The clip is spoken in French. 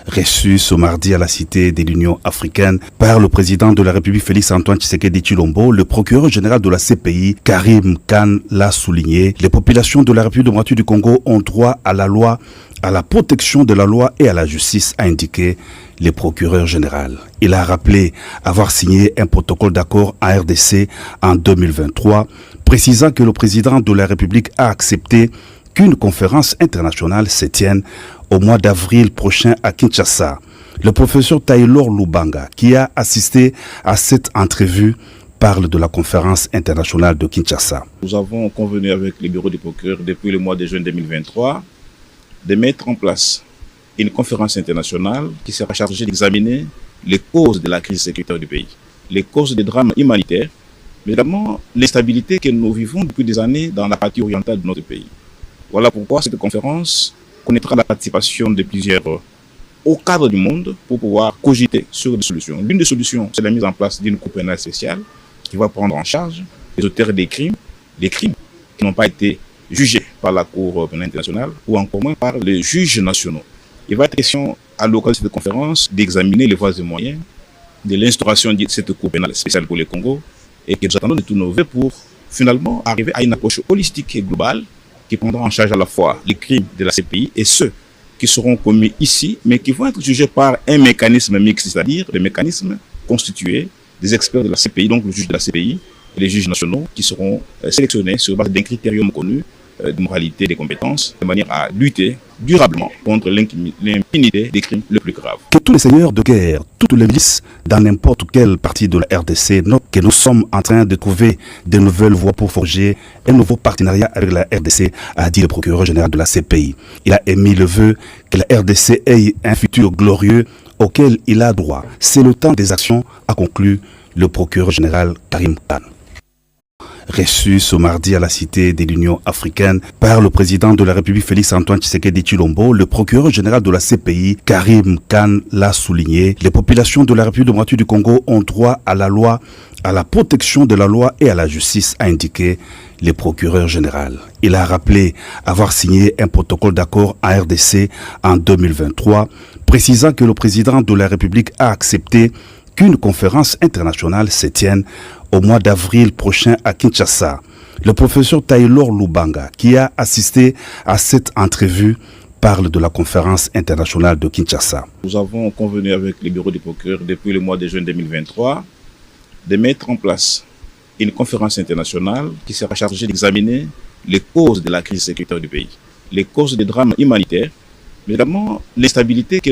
Reçu ce mardi à la Cité de l'Union africaine par le président de la République Félix-Antoine Tshisekedi Tshilombo, le procureur général de la CPI, Karim Khan, l'a souligné. Les populations de la République démocratique du Congo ont droit à la loi, à la protection de la loi et à la justice, a indiqué le procureur général. Il a rappelé avoir signé un protocole d'accord en RDC en 2023, précisant que le président de la République a accepté qu'une conférence internationale se tienne au mois d'avril prochain à Kinshasa. Le professeur Taylor Lubanga, qui a assisté à cette entrevue, parle de la conférence internationale de Kinshasa. Nous avons convenu avec le bureau du procureur depuis le mois de juin 2023 de mettre en place une conférence internationale qui sera chargée d'examiner les causes de la crise sécuritaire du pays, les causes des drames humanitaires, mais également l'instabilité que nous vivons depuis des années dans la partie orientale de notre pays. Voilà pourquoi cette conférence connaîtra la participation de plusieurs hauts cadres du monde pour pouvoir cogiter sur des solutions. L'une des solutions, c'est la mise en place d'une cour pénale spéciale qui va prendre en charge les auteurs des crimes qui n'ont pas été jugés par la Cour pénale internationale ou encore moins par les juges nationaux. Il va être question à l'occasion de cette conférence d'examiner les voies et moyens de l'instauration de cette cour pénale spéciale pour le Congo et que nous attendons de tous nos vœux pour finalement arriver à une approche holistique et globale qui prendra en charge à la fois les crimes de la CPI et ceux qui seront commis ici, mais qui vont être jugés par un mécanisme mixte, c'est-à-dire des mécanismes constitués des experts de la CPI, donc le juge de la CPI et les juges nationaux qui seront sélectionnés sur base d'un critérium connu de moralité et des compétences, de manière à lutter durablement contre l'impunité des crimes les plus graves. Que tous les seigneurs de guerre, toutes les milices dans n'importe quelle partie de la RDC notent que nous sommes en train de trouver de nouvelles voies pour forger un nouveau partenariat avec la RDC, a dit le procureur général de la CPI. Il a émis le vœu que la RDC ait un futur glorieux auquel il a droit. C'est le temps des actions, a conclu le procureur général Karim Khan. Reçu ce mardi à la Cité de l'Union africaine par le président de la République Félix-Antoine Tshisekedi Tshilombo, le procureur général de la CPI, Karim Khan, l'a souligné. Les populations de la République démocratique du Congo ont droit à la loi, à la protection de la loi et à la justice, a indiqué le procureur général. Il a rappelé avoir signé un protocole d'accord en RDC en 2023, précisant que le président de la République a accepté qu'une conférence internationale se tienne au mois d'avril prochain à Kinshasa. Le professeur Taylor Lubanga, qui a assisté à cette entrevue, parle de la conférence internationale de Kinshasa. Nous avons convenu avec le bureau du procureur depuis le mois de juin 2023 de mettre en place une conférence internationale qui sera chargée d'examiner les causes de la crise sécuritaire du pays, les causes des drames humanitaires, mais également l'instabilité que